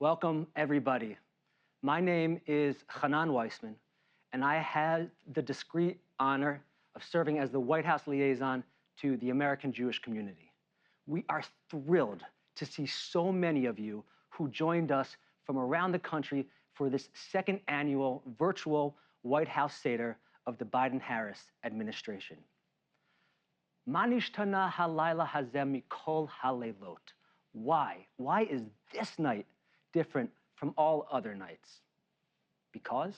Welcome, everybody. My name is Hanan Weissman, and I had the discreet honor of serving as the White House liaison to the American Jewish community. We are thrilled to see so many of you who joined us from around the country for this second annual virtual White House Seder of the Biden-Harris administration. Ma nishtana halayla hazeh mikol haleilot. Why? Why is this night different from all other nights? Because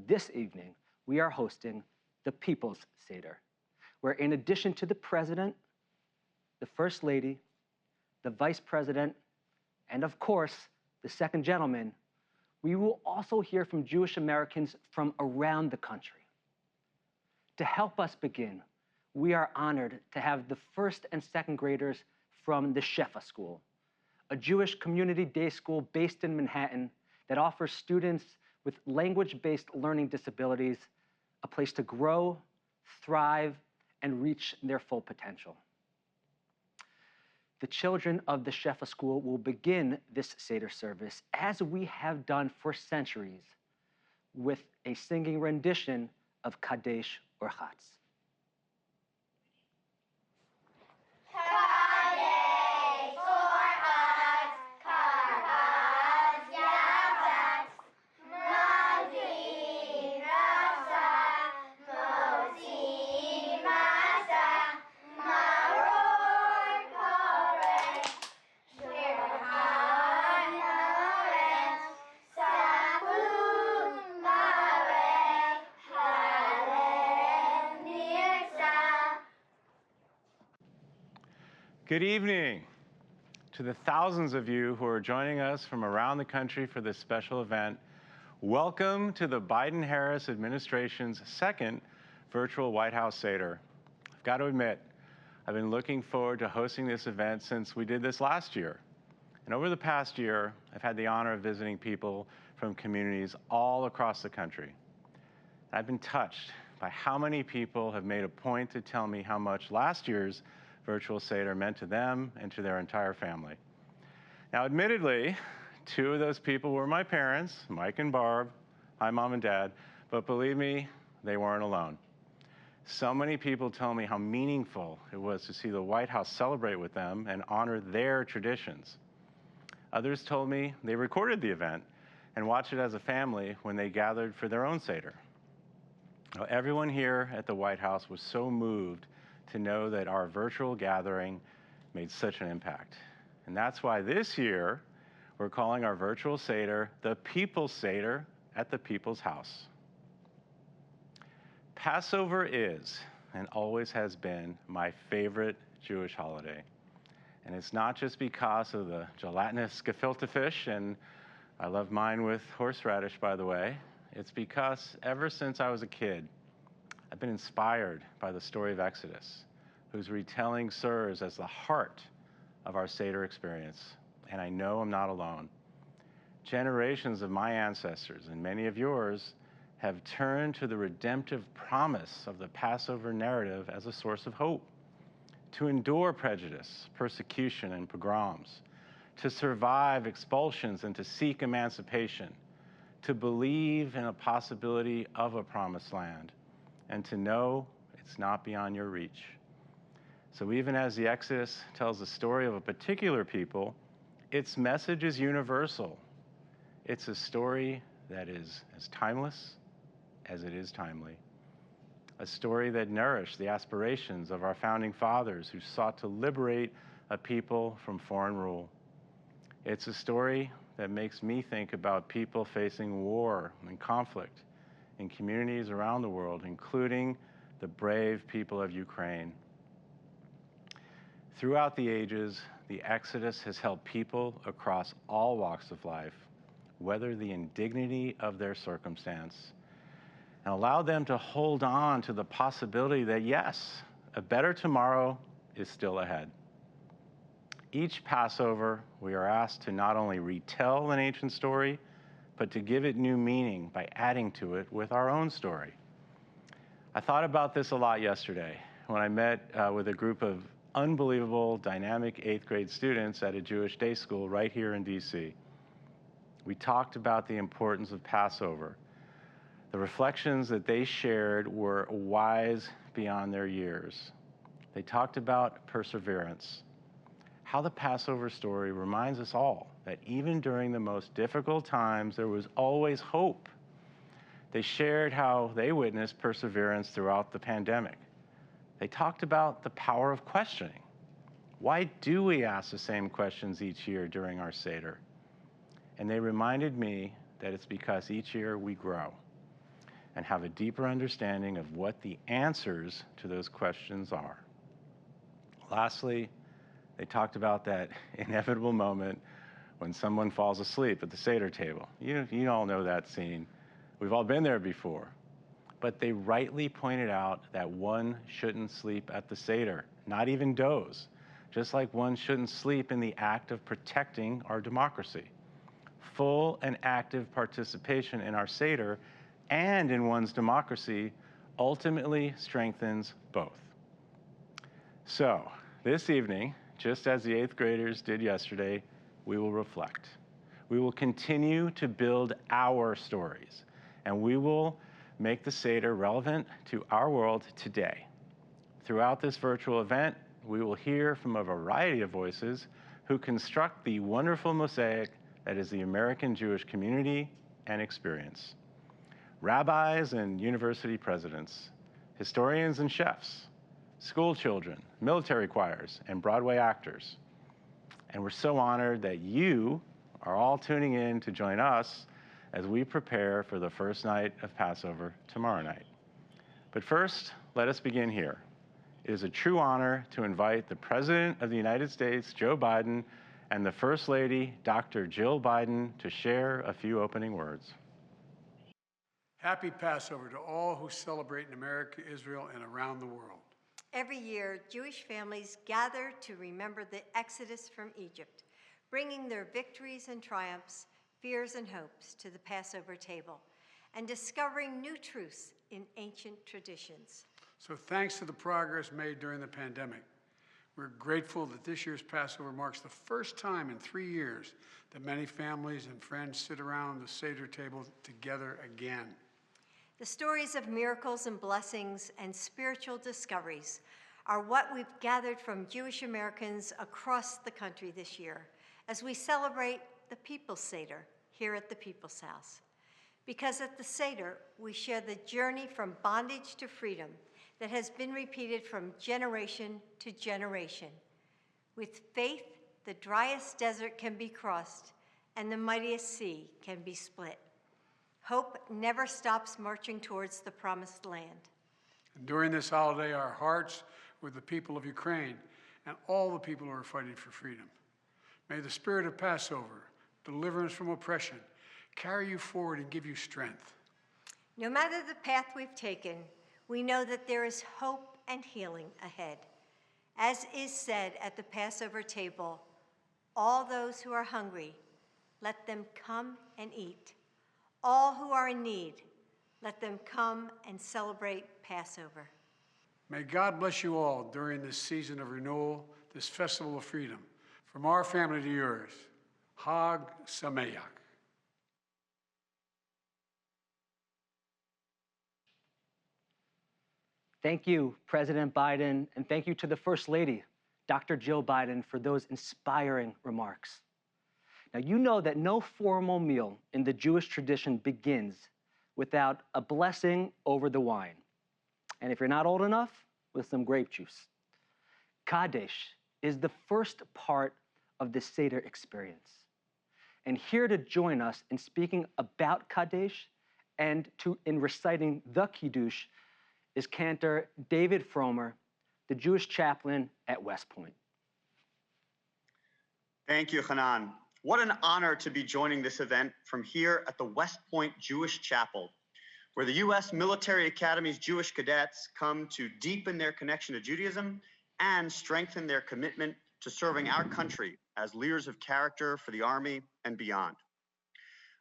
this evening we are hosting the People's Seder, where in addition to the President, the First Lady, the Vice President, and of course, the Second Gentleman, we will also hear from Jewish Americans from around the country. To help us begin, we are honored to have the first and second graders from the Shefa School, a Jewish community day school based in Manhattan that offers students with language-based learning disabilities a place to grow, thrive, and reach their full potential. The children of the Shefa School will begin this Seder service, as we have done for centuries, with a singing rendition of Kadesh or Chatz. Good evening to the thousands of you who are joining us from around the country for this special event. Welcome to the Biden-Harris administration's second virtual White House Seder. I've got to admit, I've been looking forward to hosting this event since we did this last year. And over the past year, I've had the honor of visiting people from communities all across the country. I've been touched by how many people have made a point to tell me how much last year's virtual Seder meant to them and to their entire family. Now, admittedly, two of those people were my parents, Mike and Barb. Hi, Mom and Dad. But believe me, they weren't alone. So many people tell me how meaningful it was to see the White House celebrate with them and honor their traditions. Others told me they recorded the event and watched it as a family when they gathered for their own Seder. Now, everyone here at the White House was so moved to know that our virtual gathering made such an impact. And that's why this year, we're calling our virtual Seder the People's Seder at the People's House. Passover is, and always has been, my favorite Jewish holiday. And it's not just because of the gelatinous gefilte fish, and I love mine with horseradish, by the way. It's because ever since I was a kid, I've been inspired by the story of Exodus, whose retelling serves as the heart of our Seder experience. And I know I'm not alone. Generations of my ancestors and many of yours have turned to the redemptive promise of the Passover narrative as a source of hope, to endure prejudice, persecution, and pogroms, to survive expulsions and to seek emancipation, to believe in a possibility of a promised land, and to know it's not beyond your reach. So even as the Exodus tells the story of a particular people, its message is universal. It's a story that is as timeless as it is timely. A story that nourished the aspirations of our founding fathers who sought to liberate a people from foreign rule. It's a story that makes me think about people facing war and conflict in communities around the world, including the brave people of Ukraine. Throughout the ages, the Exodus has helped people across all walks of life weather the indignity of their circumstance and allow them to hold on to the possibility that, yes, a better tomorrow is still ahead. Each Passover, we are asked to not only retell an ancient story, but to give it new meaning by adding to it with our own story. I thought about this a lot yesterday when I met with a group of unbelievable, dynamic 8th grade students at a Jewish day school right here in DC. We talked about the importance of Passover. The reflections that they shared were wise beyond their years. They talked about perseverance, how the Passover story reminds us all that even during the most difficult times, there was always hope. They shared how they witnessed perseverance throughout the pandemic. They talked about the power of questioning. Why do we ask the same questions each year during our Seder? And they reminded me that it's because each year we grow and have a deeper understanding of what the answers to those questions are. Lastly, they talked about that inevitable moment when someone falls asleep at the Seder table. You all know that scene. We've all been there before. But they rightly pointed out that one shouldn't sleep at the Seder, not even doze, just like one shouldn't sleep in the act of protecting our democracy. Full and active participation in our Seder and in one's democracy ultimately strengthens both. So, this evening, just as the 8th graders did yesterday, we will reflect. We will continue to build our stories, and we will make the Seder relevant to our world today. Throughout this virtual event, we will hear from a variety of voices who construct the wonderful mosaic that is the American Jewish community and experience. Rabbis and university presidents, historians and chefs, school children, military choirs, and Broadway actors. And we're so honored that you are all tuning in to join us as we prepare for the first night of Passover tomorrow night. But first, let us begin here. It is a true honor to invite the President of the United States, Joe Biden, and the First Lady, Dr. Jill Biden, to share a few opening words. Happy Passover to all who celebrate in America, Israel, and around the world. Every year, Jewish families gather to remember the Exodus from Egypt, bringing their victories and triumphs, fears and hopes to the Passover table, and discovering new truths in ancient traditions. So thanks to the progress made during the pandemic, we're grateful that this year's Passover marks the first time in 3 years that many families and friends sit around the Seder table together again. The stories of miracles and blessings and spiritual discoveries are what we've gathered from Jewish Americans across the country this year as we celebrate the People's Seder here at the People's House. Because at the Seder, we share the journey from bondage to freedom that has been repeated from generation to generation. With faith, the driest desert can be crossed and the mightiest sea can be split. Hope never stops marching towards the promised land. And during this holiday, our hearts with the people of Ukraine and all the people who are fighting for freedom. May the spirit of Passover, deliverance from oppression, carry you forward and give you strength. No matter the path we've taken, we know that there is hope and healing ahead. As is said at the Passover table, all those who are hungry, let them come and eat. All who are in need, let them come and celebrate Passover. May God bless you all during this season of renewal, this festival of freedom. From our family to yours, Hag Sameach. Thank you, President Biden, and thank you to the First Lady, Dr. Jill Biden, for those inspiring remarks. Now, you know that no formal meal in the Jewish tradition begins without a blessing over the wine. And if you're not old enough, with some grape juice. Kadesh is the first part of the Seder experience. And here to join us in speaking about Kadesh and in reciting the Kiddush is cantor David Fromer, the Jewish chaplain at West Point. Thank you, Hanan. What an honor to be joining this event from here at the West Point Jewish Chapel, where the U.S. Military Academy's Jewish cadets come to deepen their connection to Judaism and strengthen their commitment to serving our country as leaders of character for the Army and beyond.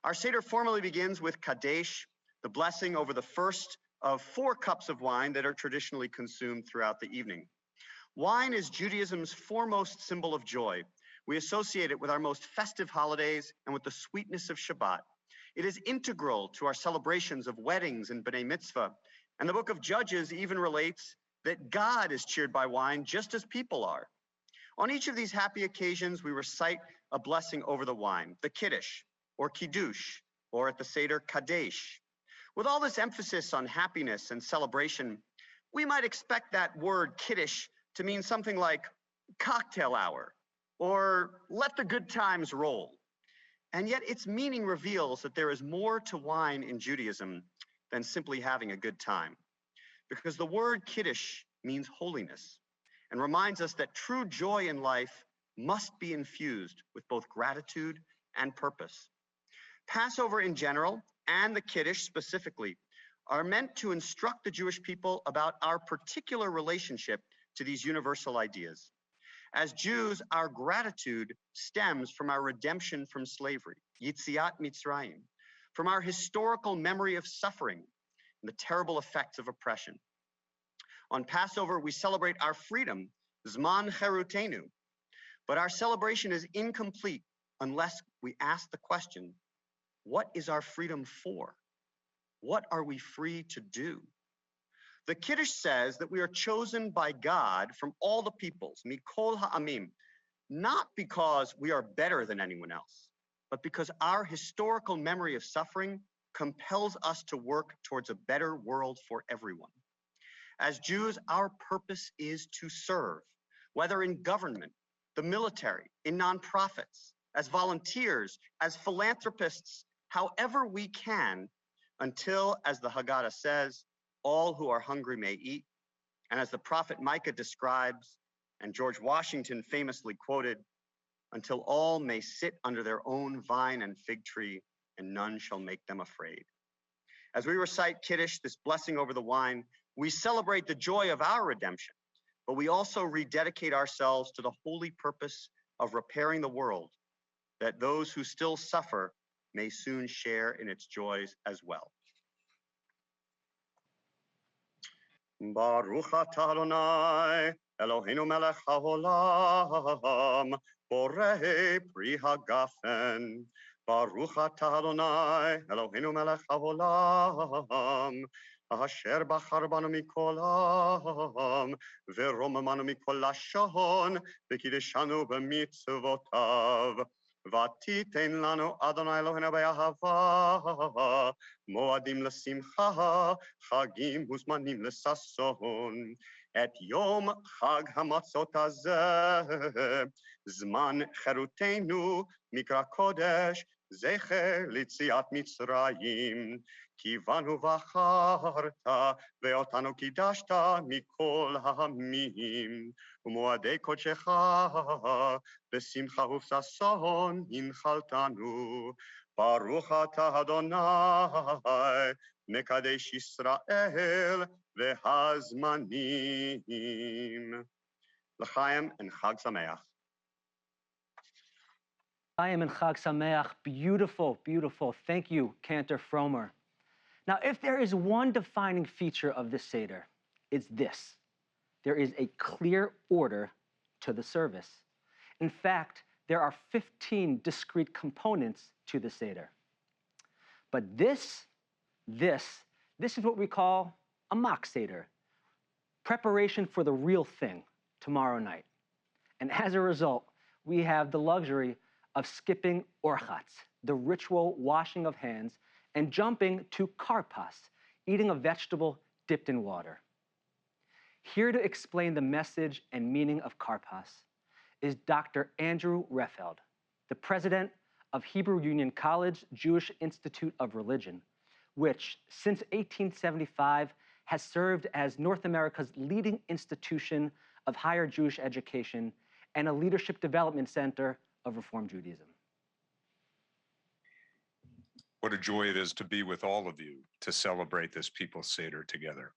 Our Seder formally begins with Kadesh, the blessing over the first of 4 cups of wine that are traditionally consumed throughout the evening. Wine is Judaism's foremost symbol of joy, We associate it with our most festive holidays and with the sweetness of Shabbat. It is integral to our celebrations of weddings and B'nai Mitzvah. And the book of Judges even relates that God is cheered by wine just as people are. On each of these happy occasions, we recite a blessing over the wine, the Kiddush, or Kiddush, or at the Seder, Kadesh. With all this emphasis on happiness and celebration, we might expect that word Kiddush to mean something like cocktail hour, or let the good times roll. And yet its meaning reveals that there is more to wine in Judaism than simply having a good time. Because the word Kiddush means holiness and reminds us that true joy in life must be infused with both gratitude and purpose. Passover in general, and the Kiddush specifically, are meant to instruct the Jewish people about our particular relationship to these universal ideas. As Jews, our gratitude stems from our redemption from slavery, Yitziat Mitzrayim, from our historical memory of suffering and the terrible effects of oppression. On Passover, we celebrate our freedom, Zman Cherutenu, but our celebration is incomplete unless we ask the question, what is our freedom for? What are we free to do? The Kiddush says that we are chosen by God from all the peoples, Mikol Ha'amim, not because we are better than anyone else, but because our historical memory of suffering compels us to work towards a better world for everyone. As Jews, our purpose is to serve, whether in government, the military, in nonprofits, as volunteers, as philanthropists, however we can, until, as the Haggadah says, all who are hungry may eat. And as the prophet Micah describes, and George Washington famously quoted, until all may sit under their own vine and fig tree, and none shall make them afraid. As we recite Kiddush, this blessing over the wine, we celebrate the joy of our redemption, but we also rededicate ourselves to the holy purpose of repairing the world, that those who still suffer may soon share in its joys as well. Baruch atah Adonai, Eloheinu melech haolam, borei pri hagafen. Baruch atah Adonai, Eloheinu melech haolam, asher bachar banu mikol ha'am, veromamanu mikol lashon, v'kiddushanu b'mitzvotav. ותיתן לנו אדוני אלוהינו באהבה, מועדים לשמחה, חגים וזמנים לששון. את יום חג המצות הזה, זמן חירותנו, מקרא קודש, זכר ליציאת מצרים. כי בנו בחרת, ואותנו קידשת מכל העמים. ומועדי קודשך, בשמחה ובששון הנחלתנו. ברוך אתה אדוני, מקדש ישראל והזמנים. לחיים וחג שמח. Chaim and Chag Sameach, beautiful, beautiful. Thank you, Cantor Fromer. Now, if there is one defining feature of this Seder, it's this. There is a clear order to the service. In fact, there are 15 discrete components to the Seder. But this is what we call a mock Seder, preparation for the real thing tomorrow night. And as a result, we have the luxury of skipping orchatz, the ritual washing of hands, and jumping to karpas, eating a vegetable dipped in water. Here to explain the message and meaning of karpas is Dr. Andrew Refeld, the president of Hebrew Union College Jewish Institute of Religion, which since 1875 has served as North America's leading institution of higher Jewish education and a leadership development center of Reform Judaism. What a joy it is to be with all of you to celebrate this People's Seder together.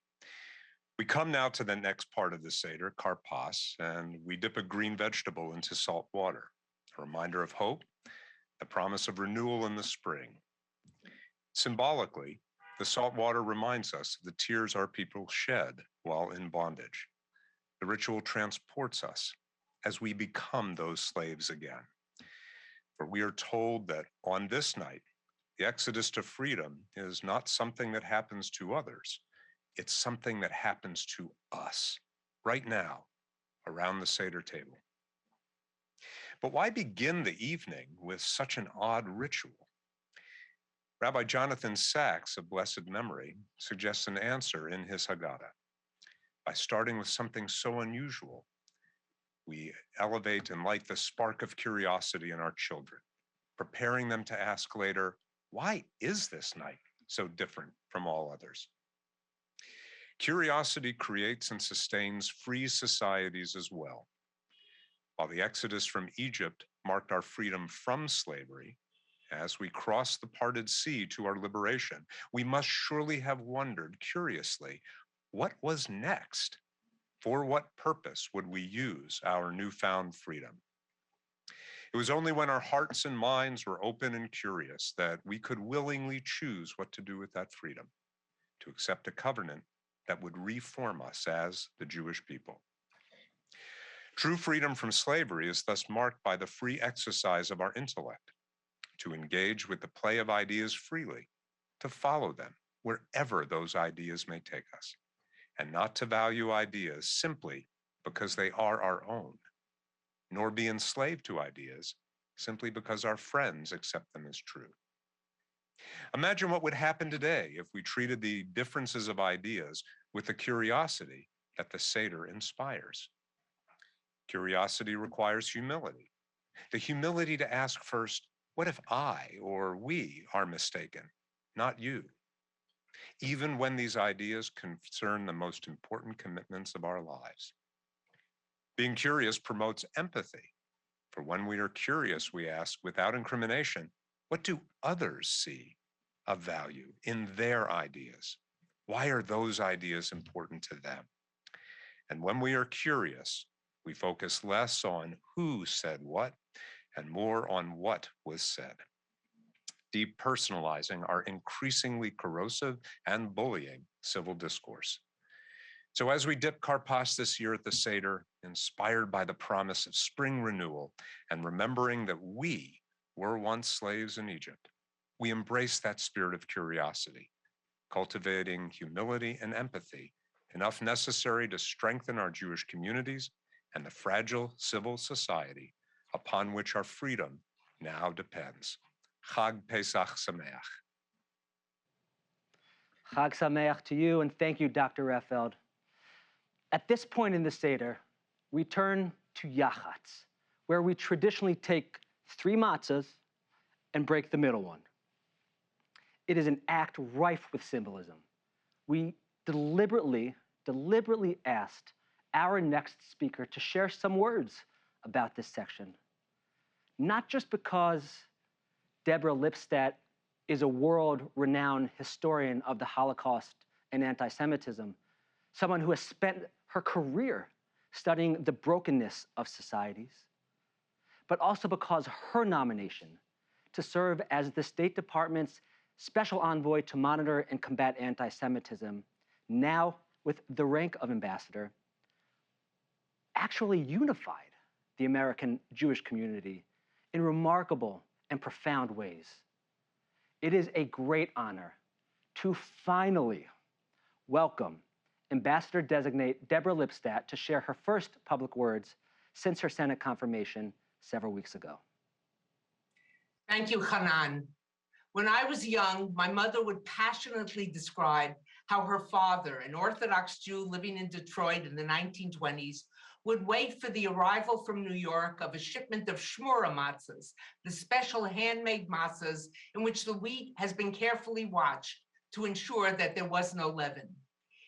We come now to the next part of the Seder, karpas, and we dip a green vegetable into salt water, a reminder of hope, the promise of renewal in the spring. Symbolically, the salt water reminds us of the tears our people shed while in bondage. The ritual transports us as we become those slaves again. For we are told that on this night, the exodus to freedom is not something that happens to others. It's something that happens to us right now around the Seder table. But why begin the evening with such an odd ritual? Rabbi Jonathan Sachs of blessed memory suggests an answer in his Haggadah. By starting with something so unusual, we elevate and light the spark of curiosity in our children, preparing them to ask later, why is this night so different from all others? Curiosity creates and sustains free societies as well. While the exodus from Egypt marked our freedom from slavery, as we crossed the parted sea to our liberation, we must surely have wondered curiously, what was next? For what purpose would we use our newfound freedom? It was only when our hearts and minds were open and curious that we could willingly choose what to do with that freedom, to accept a covenant that would reform us as the Jewish people. True freedom from slavery is thus marked by the free exercise of our intellect, to engage with the play of ideas freely, to follow them wherever those ideas may take us, and not to value ideas simply because they are our own, nor be enslaved to ideas simply because our friends accept them as true. Imagine what would happen today if we treated the differences of ideas with the curiosity that the Seder inspires. Curiosity requires humility, the humility to ask first, what if I or we are mistaken, not you? Even when these ideas concern the most important commitments of our lives. Being curious promotes empathy. For when we are curious, we ask without incrimination, what do others see of value in their ideas? Why are those ideas important to them? And when we are curious, we focus less on who said what and more on what was said. Depersonalizing our increasingly corrosive and bullying civil discourse. So as we dip Karpas this year at the Seder, inspired by the promise of spring renewal and remembering that we were once slaves in Egypt, we embrace that spirit of curiosity, cultivating humility and empathy, enough necessary to strengthen our Jewish communities and the fragile civil society upon which our freedom now depends. Chag Pesach Sameach. Chag Sameach to you, and thank you, Dr. Reffeld. At this point in the Seder, we turn to Yachatz, where we traditionally take 3 matzahs and break the middle one. It is an act rife with symbolism. We deliberately asked our next speaker to share some words about this section, not just because Deborah Lipstadt is a world-renowned historian of the Holocaust and anti-Semitism, someone who has spent her career studying the brokenness of societies, but also because her nomination to serve as the State Department's special envoy to monitor and combat anti-Semitism, now with the rank of ambassador, actually unified the American Jewish community in remarkable and profound ways. It is a great honor to finally welcome Ambassador-designate Deborah Lipstadt to share her first public words since her Senate confirmation several weeks ago. Thank you, Hanan. When I was young, my mother would passionately describe how her father, an Orthodox Jew living in Detroit in the 1920s, would wait for the arrival from New York of a shipment of shmura matzahs, the special handmade matzahs in which the wheat has been carefully watched to ensure that there was no leaven.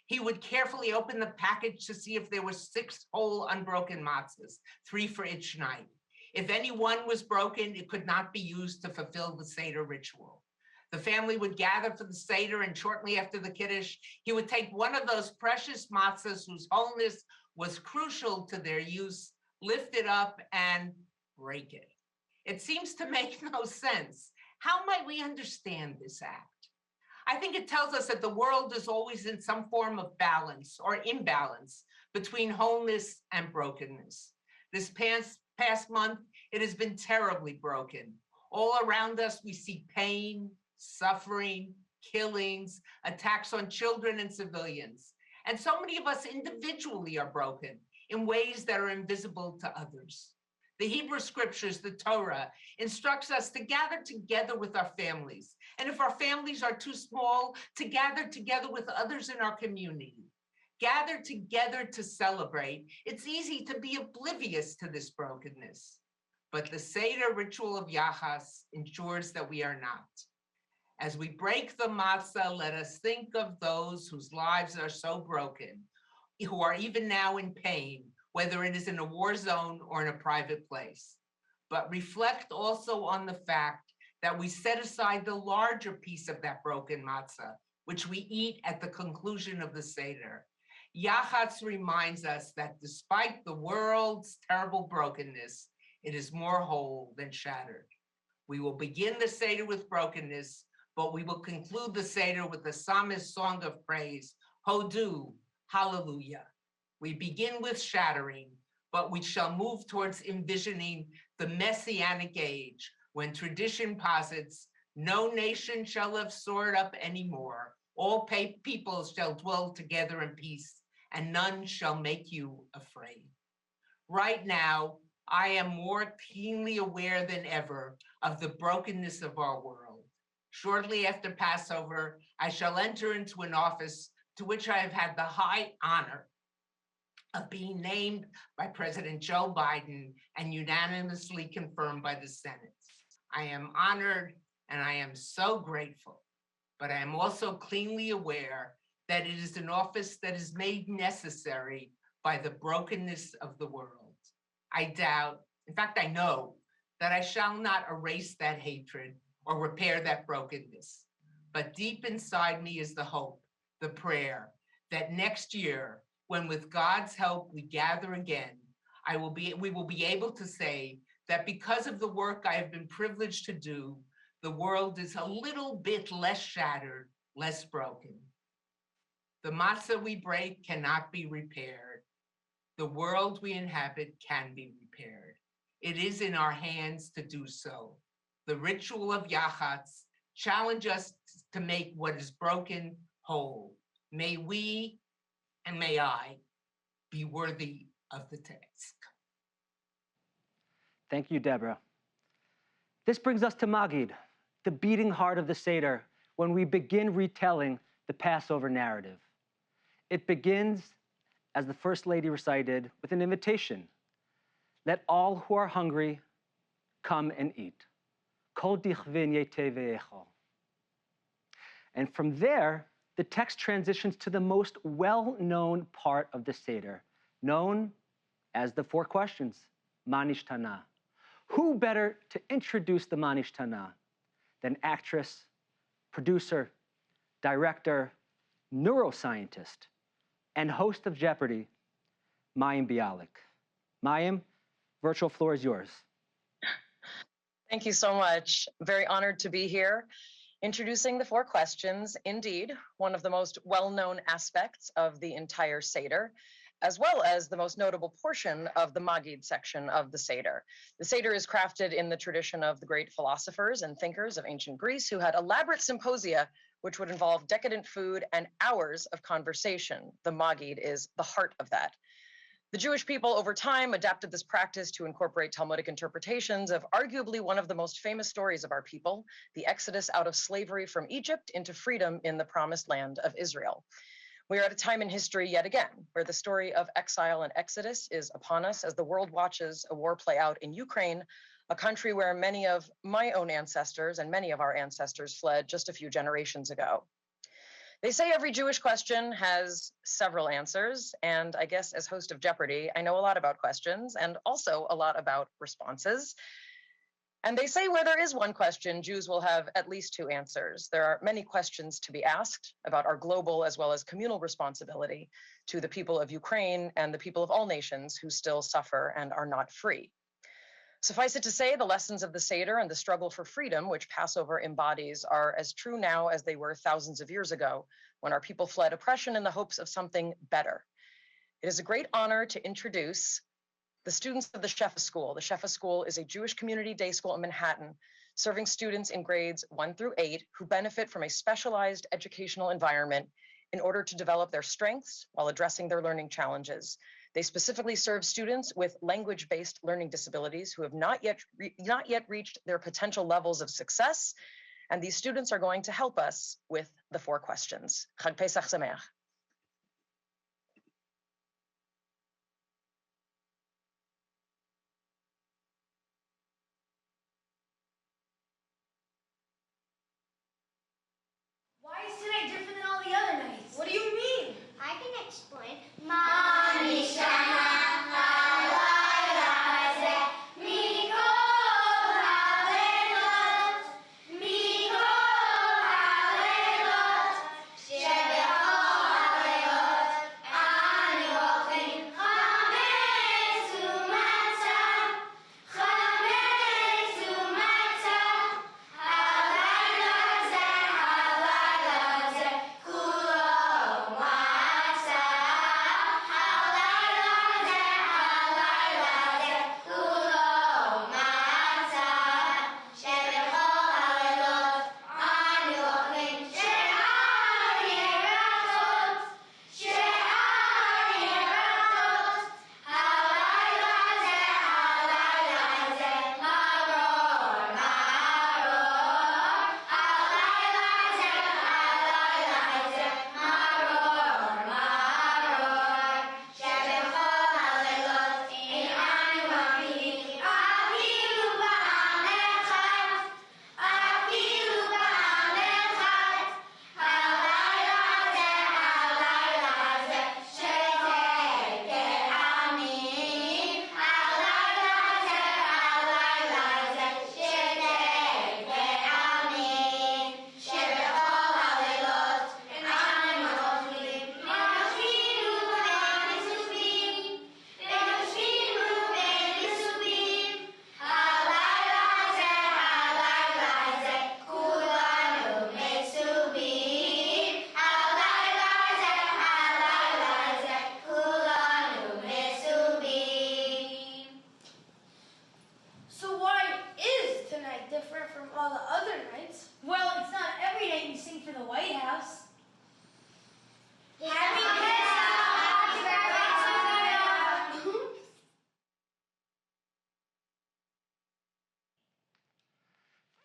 He would carefully open the package to see if there were 6 whole unbroken matzahs, 3 for each night. If any one was broken, it could not be used to fulfill the Seder ritual. The family would gather for the Seder, and shortly after the Kiddush, he would take one of those precious matzahs whose wholeness was crucial to their use, lift it up, and break it. It seems to make no sense. How might we understand this act? I think it tells us that the world is always in some form of balance or imbalance between wholeness and brokenness. This past month, it has been terribly broken. All around us, we see pain, suffering, killings, attacks on children and civilians. And so many of us individually are broken in ways that are invisible to others. The Hebrew scriptures, the Torah, instructs us to gather together with our families. And if our families are too small, to gather together with others in our community. Gather together to celebrate. It's easy to be oblivious to this brokenness. But the Seder ritual of Yachas ensures that we are not. As we break the matzah, let us think of those whose lives are so broken, who are even now in pain, whether it is in a war zone or in a private place. But reflect also on the fact that we set aside the larger piece of that broken matzah, which we eat at the conclusion of the Seder. Yachatz reminds us that despite the world's terrible brokenness, it is more whole than shattered. We will begin the Seder with brokenness, but we will conclude the Seder with the psalmist's song of praise, Hodu, hallelujah. We begin with shattering, but we shall move towards envisioning the messianic age when tradition posits, no nation shall have soared up anymore. All peoples shall dwell together in peace, and none shall make you afraid. Right now, I am more keenly aware than ever of the brokenness of our world. Shortly after Passover, I shall enter into an office to which I have had the high honor of being named by President Joe Biden and unanimously confirmed by the Senate. I am honored and I am so grateful, but I am also keenly aware that it is an office that is made necessary by the brokenness of the world. I doubt, in fact, I know that I shall not erase that hatred or repair that brokenness. But deep inside me is the hope, the prayer that next year, when with God's help we gather again, we will be able to say that because of the work I have been privileged to do, the world is a little bit less shattered, less broken. The matzah we break cannot be repaired. The world we inhabit can be repaired. It is in our hands to do so. The ritual of Yachatz challenges us to make what is broken whole. May we and may I be worthy of the task. Thank you, Deborah. This brings us to Magid, the beating heart of the Seder, when we begin retelling the Passover narrative. It begins, as the First Lady recited, with an invitation. Let all who are hungry come and eat. Kol dichvin yete ve'echol. And from there, the text transitions to the most well-known part of the Seder, known as the four questions, Ma nishtana. Who better to introduce the Ma nishtana than actress, producer, director, neuroscientist, and host of Jeopardy, Mayim Bialik. Mayim, virtual floor is yours. Thank you so much. Very honored to be here. Introducing the four questions, indeed, one of the most well-known aspects of the entire Seder, as well as the most notable portion of the Magid section of the Seder. The Seder is crafted in the tradition of the great philosophers and thinkers of ancient Greece who had elaborate symposia which would involve decadent food and hours of conversation. The Magid is the heart of that. The Jewish people over time adapted this practice to incorporate Talmudic interpretations of arguably one of the most famous stories of our people, the exodus out of slavery from Egypt into freedom in the promised land of Israel. We are at a time in history yet again, where the story of exile and exodus is upon us as the world watches a war play out in Ukraine, a country where many of my own ancestors and many of our ancestors fled just a few generations ago. They say every Jewish question has several answers, and I guess as host of Jeopardy, I know a lot about questions and also a lot about responses. And they say where there is one question, Jews will have at least two answers. There are many questions to be asked about our global as well as communal responsibility to the people of Ukraine and the people of all nations who still suffer and are not free. Suffice it to say, the lessons of the Seder and the struggle for freedom, which Passover embodies, are as true now as they were thousands of years ago, when our people fled oppression in the hopes of something better. It is a great honor to introduce the the students of the Shefa School. The Shefa School is a Jewish community day school in Manhattan, serving students in grades 1 through 8 who benefit from a specialized educational environment in order to develop their strengths while addressing their learning challenges. They specifically serve students with language-based learning disabilities who have not yet reached their potential levels of success. And these students are going to help us with the 4 questions. Chag Pesach Sameach. Why is tonight different than all the other nights? What do you mean? I can explain. Different from all the other nights. Well, it's not every night you sing for the White House. Happy Passover!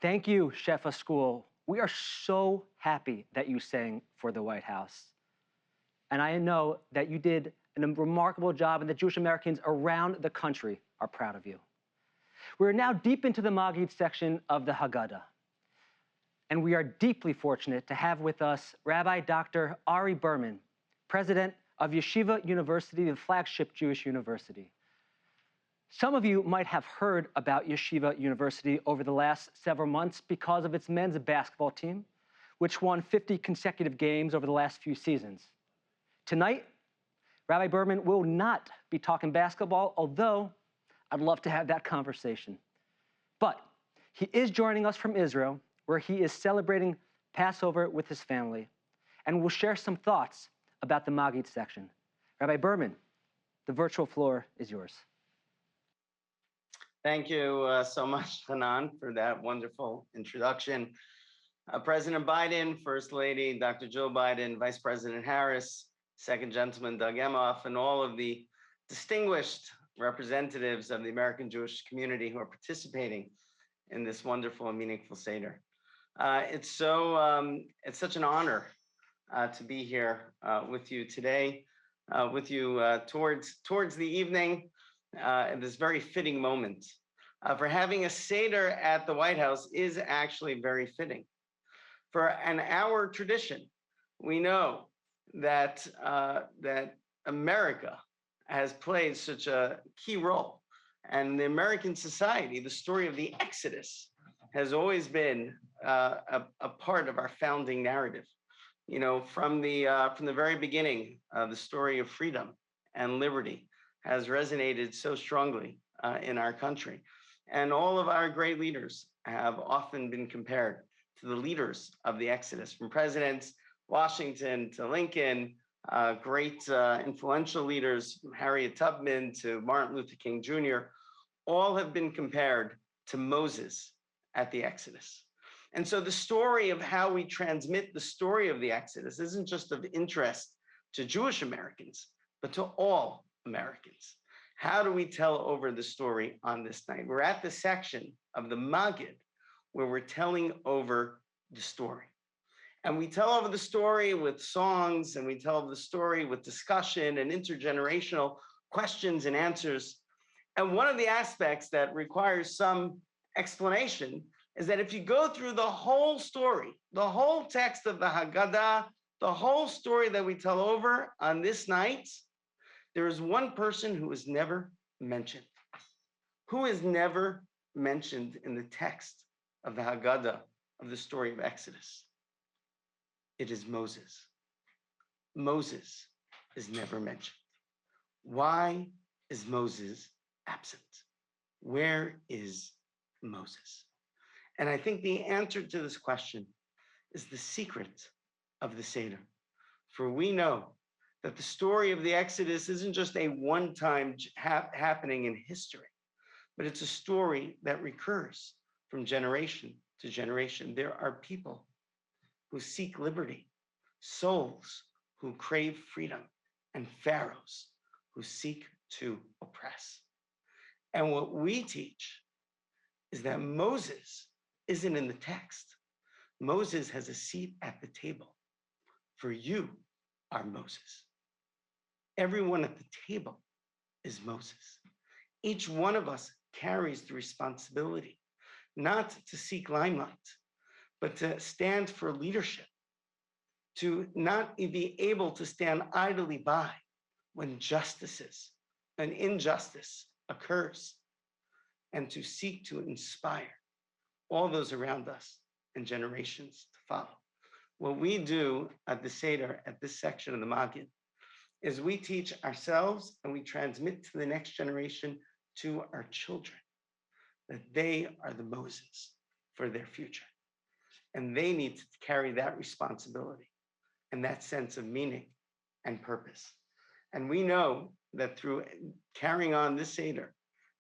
Thank you, Shefa School. We are so happy that you sang for the White House. And I know that you did a remarkable job and the Jewish Americans around the country are proud of you. We're now deep into the Maggid section of the Haggadah. And we are deeply fortunate to have with us Rabbi Dr. Ari Berman, president of Yeshiva University, the flagship Jewish university. Some of you might have heard about Yeshiva University over the last several months because of its men's basketball team, which won 50 consecutive games over the last few seasons. Tonight, Rabbi Berman will not be talking basketball, although I'd love to have that conversation. But he is joining us from Israel, where he is celebrating Passover with his family, and will share some thoughts about the Maggid section. Rabbi Berman, the virtual floor is yours. Thank you so much, Hanan, for that wonderful introduction. President Biden, First Lady Dr. Joe Biden, Vice President Harris, Second Gentleman Doug Emhoff, and all of the distinguished representatives of the American Jewish community who are participating in this wonderful and meaningful Seder. It's such an honor to be here with you today, towards the evening, at this very fitting moment. For having a Seder at the White House is actually very fitting. For our tradition, we know that America has played such a key role. And the American society, the story of the Exodus, has always been a part of our founding narrative. You know, from the very beginning, the story of freedom and liberty has resonated so strongly in our country. And all of our great leaders have often been compared to the leaders of the Exodus, from Presidents Washington to Lincoln, great influential leaders, from Harriet Tubman to Martin Luther King Jr., all have been compared to Moses at the Exodus. And so the story of how we transmit the story of the Exodus isn't just of interest to Jewish Americans, but to all Americans. How do we tell over the story on this night? We're at the section of the Maggid where we're telling over the story. And we tell over the story with songs, and we tell over the story with discussion and intergenerational questions and answers. And one of the aspects that requires some explanation is that if you go through the whole story, the whole text of the Haggadah, the whole story that we tell over on this night, there is one person who is never mentioned. Who is never mentioned in the text of the Haggadah of the story of Exodus? It is Moses. Moses is never mentioned. Why is Moses absent? Where is Moses? And I think the answer to this question is the secret of the Seder. For we know that the story of the Exodus isn't just a one-time happening in history, but it's a story that recurs from generation to generation. There are people who seek liberty, souls who crave freedom, and pharaohs who seek to oppress. And what we teach is that Moses isn't in the text. Moses has a seat at the table. For you are Moses. Everyone at the table is Moses. Each one of us carries the responsibility not to seek limelight, but to stand for leadership, to not be able to stand idly by when justices and injustice occurs, and to seek to inspire all those around us and generations to follow. What we do at the Seder, at this section of the Maggid, is we teach ourselves and we transmit to the next generation, to our children, that they are the Moses for their future. And they need to carry that responsibility and that sense of meaning and purpose. And we know that through carrying on this Seder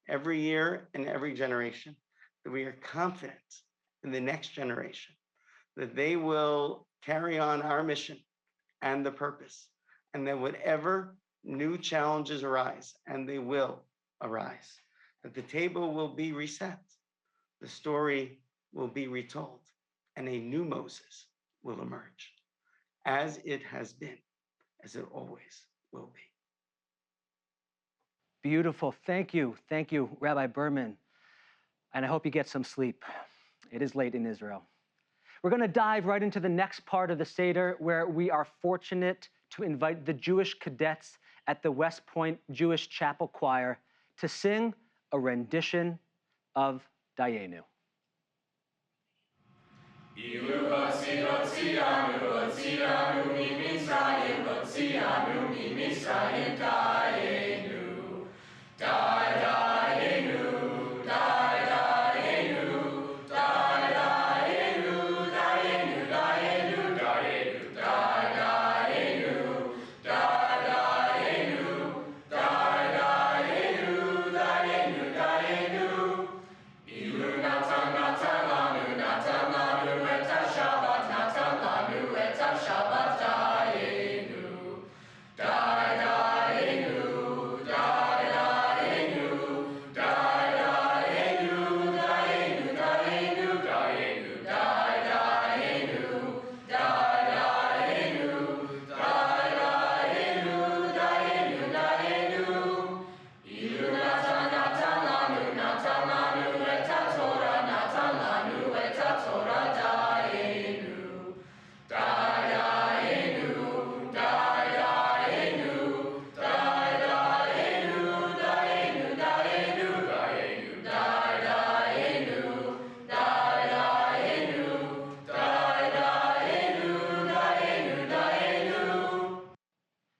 every year and every generation, that we are confident in the next generation, that they will carry on our mission and the purpose, and that whatever new challenges arise, and they will arise, that the table will be reset, the story will be retold, and a new Moses will emerge, as it has been, as it always will be. Beautiful. Thank you, Rabbi Berman. And I hope you get some sleep. It is late in Israel. We're going to dive right into the next part of the Seder, where we are fortunate to invite the Jewish cadets at the West Point Jewish Chapel Choir to sing a rendition of Dayenu.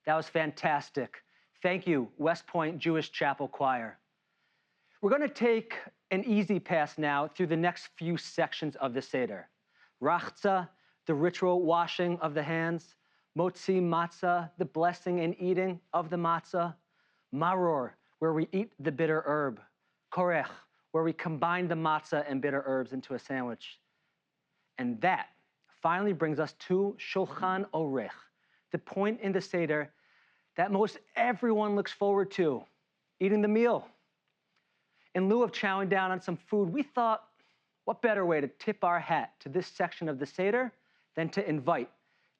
That was fantastic. Thank you, West Point Jewish Chapel Choir. We're going to take an easy pass now through the next few sections of the Seder. Rachza, the ritual washing of the hands. Motzi matzah, the blessing and eating of the matzah. Maror, where we eat the bitter herb. Korech, where we combine the matzah and bitter herbs into a sandwich. And that finally brings us to Shulchan Orech, the point in the Seder that most everyone looks forward to, eating the meal. In lieu of chowing down on some food, we thought, what better way to tip our hat to this section of the Seder than to invite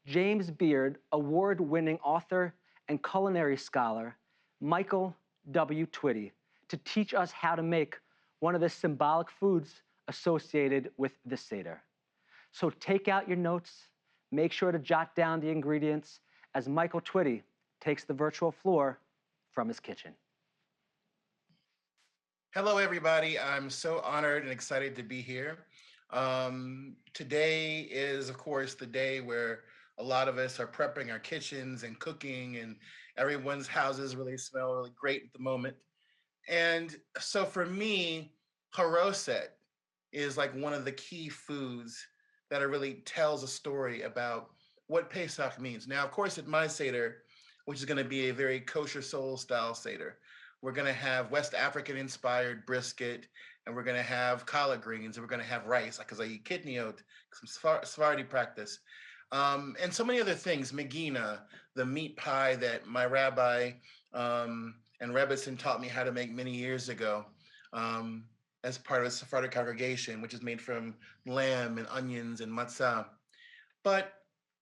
James Beard, award-winning author and culinary scholar, Michael W. Twitty, to teach us how to make one of the symbolic foods associated with the Seder. So take out your notes, make sure to jot down the ingredients as Michael Twitty takes the virtual floor from his kitchen. Hello, everybody. I'm so honored and excited to be here. Today is, of course, the day where a lot of us are prepping our kitchens and cooking, and everyone's houses really smell really great at the moment. And so for me, haroset is like one of the key foods that really tells a story about what Pesach means. Now, of course, at my Seder, which is going to be a very kosher soul style Seder, we're going to have West African inspired brisket, and we're going to have collard greens, and we're going to have rice, because I eat kitniot, some Sephardi practice, and so many other things. Megina, the meat pie that my rabbi and Rebbetzin taught me how to make many years ago as part of a Sephardic congregation, which is made from lamb and onions and matzah. But,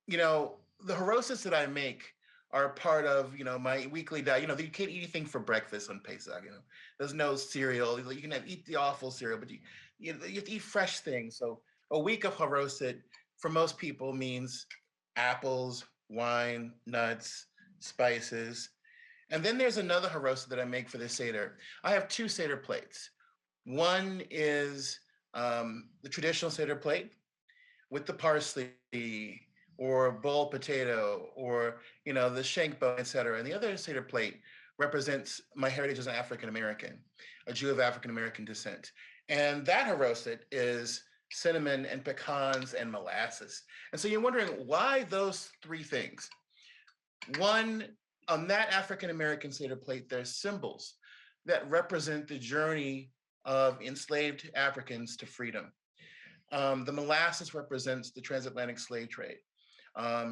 you know, the harosas that I make are part of, you know, my weekly diet. You know, you can't eat anything for breakfast on Pesach. You know, there's no cereal. You can eat the awful cereal, but you have to eat fresh things. So a week of haroset for most people means apples, wine, nuts, spices. And then there's another haroset that I make for the Seder. I have two Seder plates. One is the traditional Seder plate with the parsley or boiled potato, or, you know, the shank bone, etc. And the other Seder plate represents my heritage as an African American, a Jew of African American descent. And that haroset is cinnamon and pecans and molasses. And so you're wondering, why those three things? One, on that African American Seder plate, there's symbols that represent the journey of enslaved Africans to freedom. The molasses represents the transatlantic slave trade.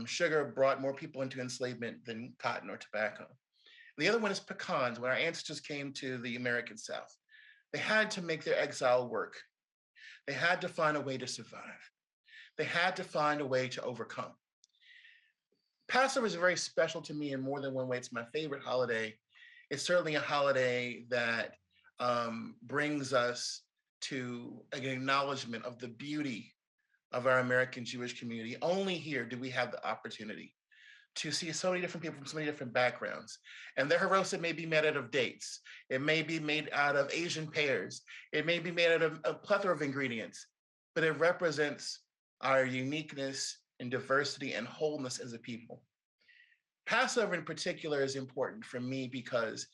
Sugar brought more people into enslavement than cotton or tobacco. The other one is pecans. When our ancestors came to the American South, they had to make their exile work. They had to find a way to survive. They had to find a way to overcome. Passover is very special to me in more than one way. It's my favorite holiday. It's certainly a holiday that brings us to an acknowledgement of the beauty of our American Jewish community. Only here do we have the opportunity to see so many different people from so many different backgrounds. And their haroset may be made out of dates. It may be made out of Asian pears. It may be made out of a plethora of ingredients, but it represents our uniqueness and diversity and wholeness as a people. Passover in particular is important for me because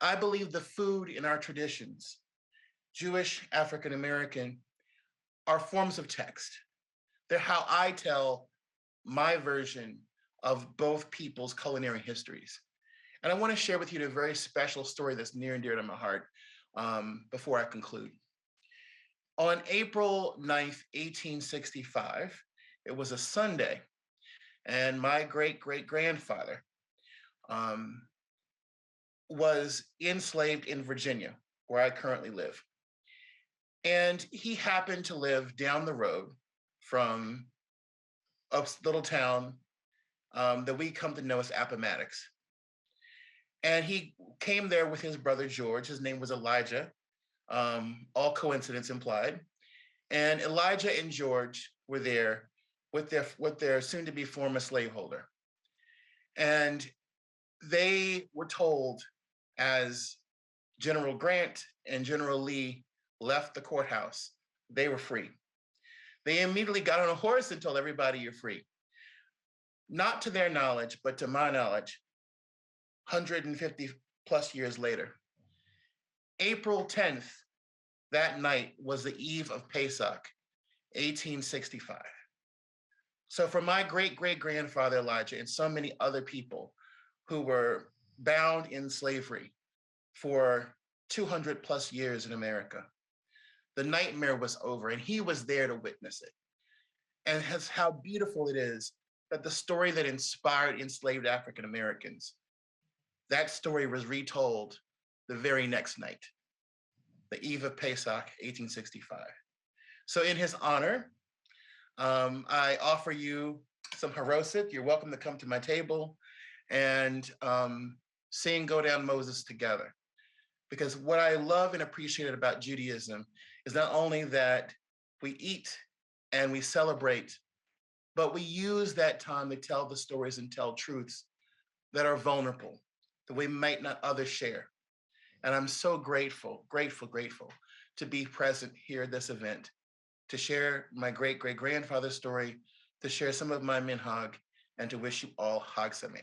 I believe the food in our traditions, Jewish, African American, are forms of text. They're how I tell my version of both people's culinary histories. And I want to share with you a very special story that's near and dear to my heart before I conclude. On April 9th, 1865, it was a Sunday, and my great-great-grandfather was enslaved in Virginia, where I currently live. And he happened to live down the road from a little town that we come to know as Appomattox. And he came there with his brother George. His name was Elijah, all coincidence implied. And Elijah and George were there with their soon-to-be former slaveholder. And they were told, as General Grant and General Lee left the courthouse, they were free. They immediately got on a horse and told everybody, you're free. Not to their knowledge, but to my knowledge, 150 plus years later, April 10th, that night was the eve of Pesach, 1865. So for my great-great-grandfather Elijah and so many other people who were bound in slavery for 200 plus years in America, the nightmare was over and he was there to witness it. And how beautiful it is that the story that inspired enslaved African Americans, that story was retold the very next night, the eve of Pesach, 1865. So in his honor, I offer you some haroset. You're welcome to come to my table and sing Go Down Moses together. Because what I love and appreciate about Judaism is not only that we eat and we celebrate, but we use that time to tell the stories and tell truths that are vulnerable, that we might not others share. And I'm so grateful to be present here at this event, to share my great-great-grandfather's story, to share some of my minhag, and to wish you all Hag Sameach.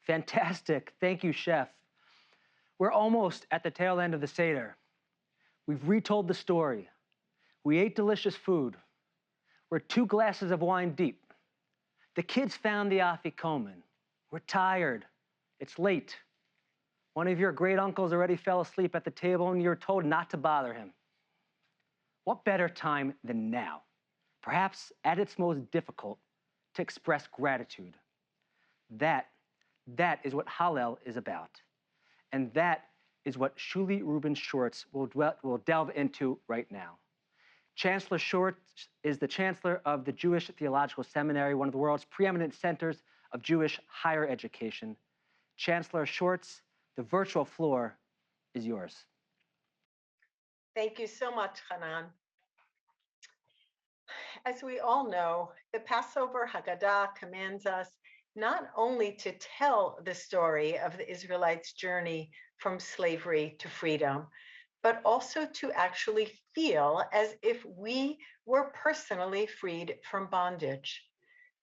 Fantastic. Thank you, Chef. We're almost at the tail end of the Seder. We've retold the story. We ate delicious food. We're 2 glasses of wine deep. The kids found the afikomen. We're tired. It's late. One of your great uncles already fell asleep at the table and you're told not to bother him. What better time than now, perhaps at its most difficult, to express gratitude? That is what Hallel is about. And that is what Shuli Rubin Schwartz will delve into right now. Chancellor Schwartz is the chancellor of the Jewish Theological Seminary, one of the world's preeminent centers of Jewish higher education. Chancellor Schwartz, the virtual floor is yours. Thank you so much, Hanan. As we all know, the Passover Haggadah commands us not only to tell the story of the Israelites' journey from slavery to freedom, but also to actually feel as if we were personally freed from bondage.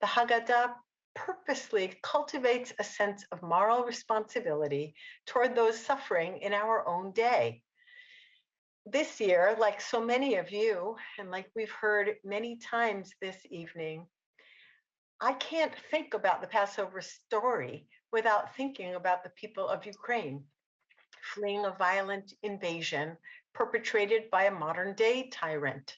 The Haggadah purposely cultivates a sense of moral responsibility toward those suffering in our own day. This year, like so many of you, and like we've heard many times this evening, I can't think about the Passover story without thinking about the people of Ukraine fleeing a violent invasion perpetrated by a modern day tyrant.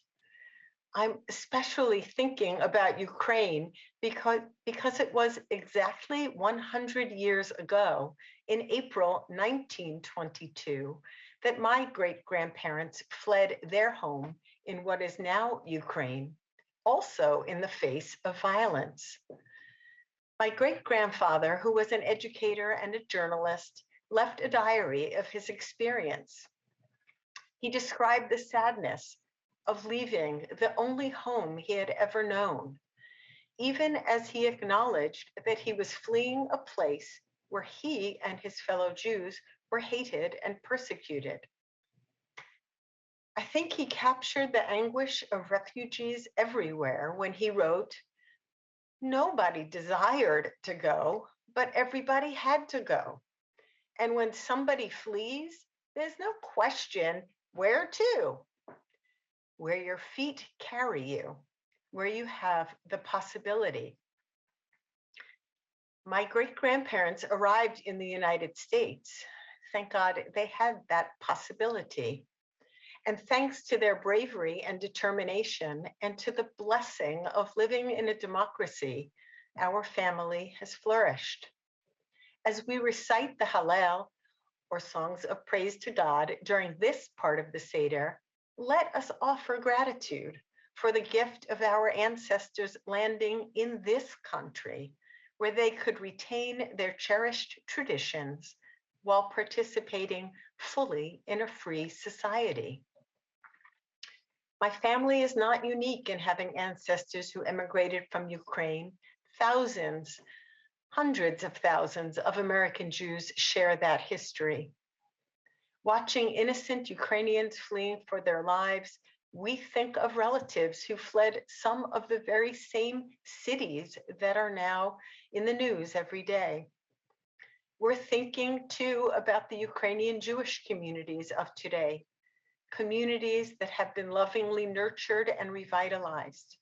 I'm especially thinking about Ukraine because it was exactly 100 years ago, in April 1922, that my great-grandparents fled their home in what is now Ukraine, also in the face of violence. My great-grandfather, who was an educator and a journalist, left a diary of his experience. He described the sadness of leaving the only home he had ever known, even as he acknowledged that he was fleeing a place where he and his fellow Jews were hated and persecuted. I think he captured the anguish of refugees everywhere when he wrote, "Nobody desired to go, but everybody had to go. And when somebody flees, there's no question where to. Where your feet carry you, where you have the possibility." My great-grandparents arrived in the United States. Thank God they had that possibility. And thanks to their bravery and determination, and to the blessing of living in a democracy, our family has flourished. As we recite the Hallel, or songs of praise to God, during this part of the Seder, let us offer gratitude for the gift of our ancestors landing in this country, where they could retain their cherished traditions while participating fully in a free society. My family is not unique in having ancestors who emigrated from Ukraine. Thousands, hundreds of thousands of American Jews share that history. Watching innocent Ukrainians fleeing for their lives, we think of relatives who fled some of the very same cities that are now in the news every day. We're thinking too about the Ukrainian Jewish communities of today, communities that have been lovingly nurtured and revitalized.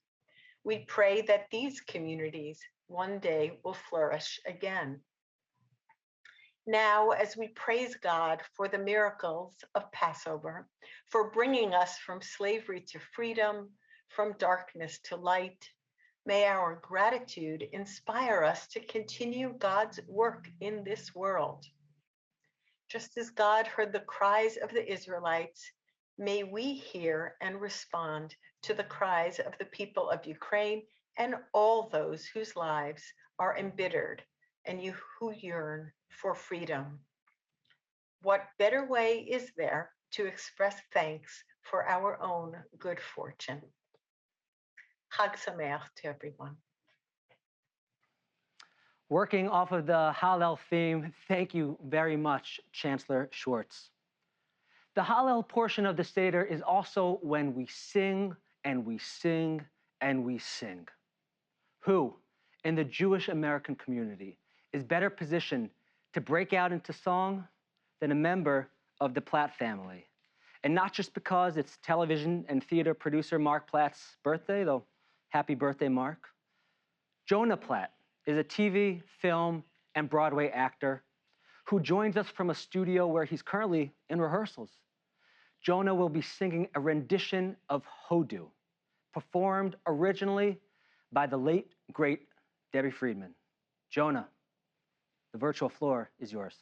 We pray that these communities one day will flourish again. Now, as we praise God for the miracles of Passover, for bringing us from slavery to freedom, from darkness to light, may our gratitude inspire us to continue God's work in this world. Just as God heard the cries of the Israelites, may we hear and respond to the cries of the people of Ukraine and all those whose lives are embittered and who yearn for freedom. What better way is there to express thanks for our own good fortune? Chag Sameach to everyone. Working off of the Hallel theme, thank you very much, Chancellor Schwartz. The Hallel portion of the Seder is also when we sing and we sing and we sing. Who, in the Jewish American community, is better positioned to break out into song than a member of the Platt family? And not just because it's television and theater producer Mark Platt's birthday, though happy birthday, Mark. Jonah Platt is a TV, film, and Broadway actor who joins us from a studio where he's currently in rehearsals. Jonah will be singing a rendition of Hodu, performed originally by the late, great Debbie Friedman. Jonah, the virtual floor is yours.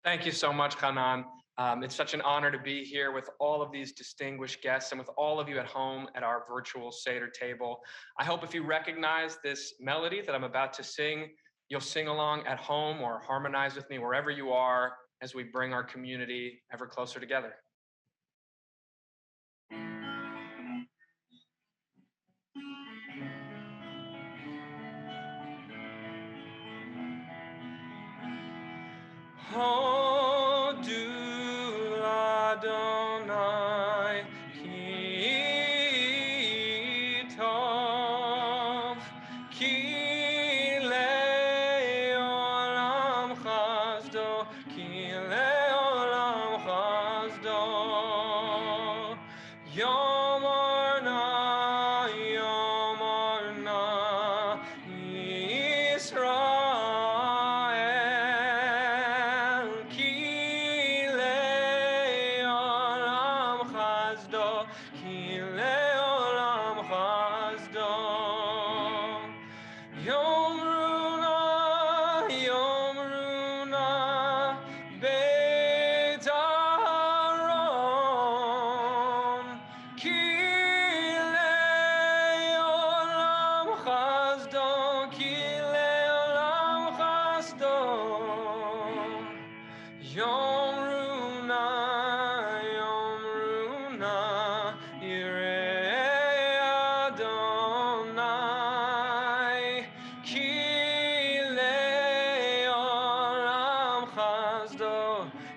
Thank you so much, Hanan. It's such an honor to be here with all of these distinguished guests and with all of you at home at our virtual Seder table. I hope if you recognize this melody that I'm about to sing, you'll sing along at home or harmonize with me wherever you are as we bring our community ever closer together. Hodu Adonai ki tov, ki le'olam chasdo, ki le'olam chasdo. Yom Orna, Yisrael, ki le'olam chasdo, ki le'olam chasdo. Yom Runa, Beit Aaron, ki le'olam chasdo, ki le'olam chasdo. Yom Runa, Yirei Adonai, ki le'olam chasdo,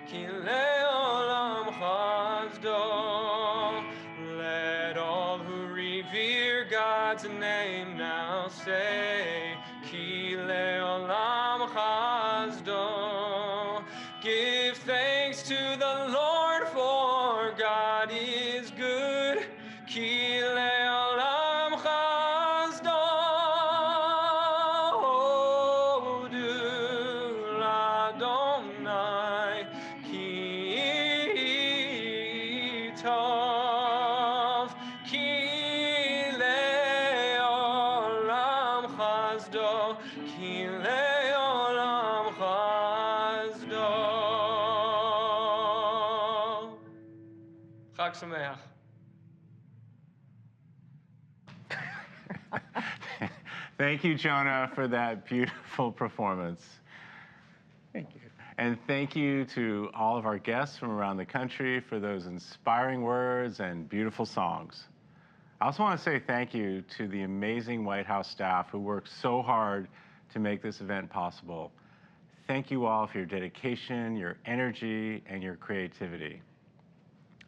ki le'olam chasdo. Let all who revere God's name now say, ki le'olam chasdo. Give thanks to the Lord, for God is good. Ki le'olam chasdo. Hodu l'Adonai, ki tov, ki le'olam chasdo, ki le'olam chasdo. Chag Sameach. Thank you, Jonah, for that beautiful performance. Thank you. And thank you to all of our guests from around the country for those inspiring words and beautiful songs. I also want to say thank you to the amazing White House staff who worked so hard to make this event possible. Thank you all for your dedication, your energy, and your creativity.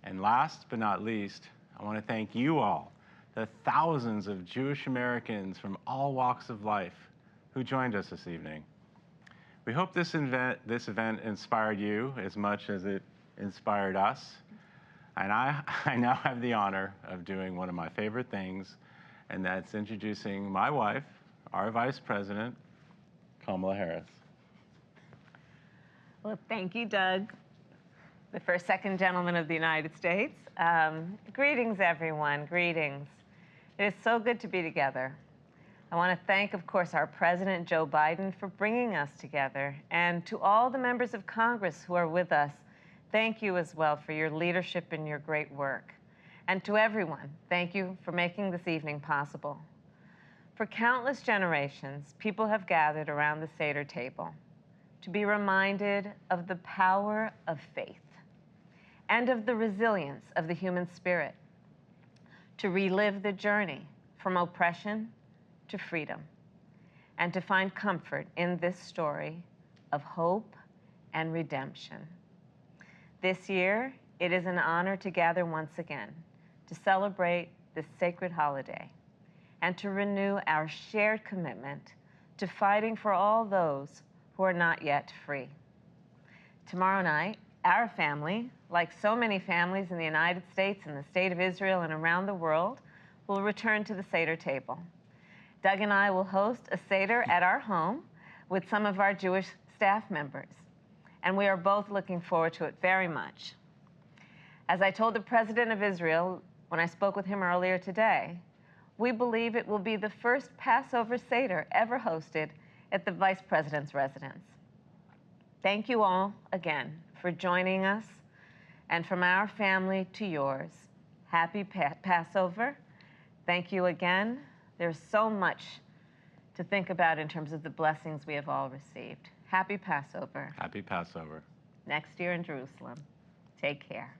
And last but not least, I want to thank you all, the thousands of Jewish Americans from all walks of life who joined us this evening. We hope this event inspired you as much as it inspired us. And I now have the honor of doing one of my favorite things, and that's introducing my wife, our Vice President, Kamala Harris. Well, thank you, Doug, the first second gentleman of the United States. Greetings, everyone, greetings. It is so good to be together. I want to thank, of course, our President, Joe Biden, for bringing us together. And to all the members of Congress who are with us, thank you as well for your leadership and your great work. And to everyone, thank you for making this evening possible. For countless generations, people have gathered around the Seder table to be reminded of the power of faith and of the resilience of the human spirit, to relive the journey from oppression to freedom, and to find comfort in this story of hope and redemption. This year, it is an honor to gather once again to celebrate this sacred holiday and to renew our shared commitment to fighting for all those who are not yet free. Tomorrow night, our family, like so many families in the United States and the State of Israel and around the world, will return to the Seder table. Doug and I will host a Seder at our home with some of our Jewish staff members, and we are both looking forward to it very much. As I told the President of Israel when I spoke with him earlier today, we believe it will be the first Passover Seder ever hosted at the Vice President's residence. Thank you all again for joining us, and from our family to yours, happy Passover. Thank you again. There's so much to think about in terms of the blessings we have all received. Happy Passover. Happy Passover. Next year in Jerusalem. Take care.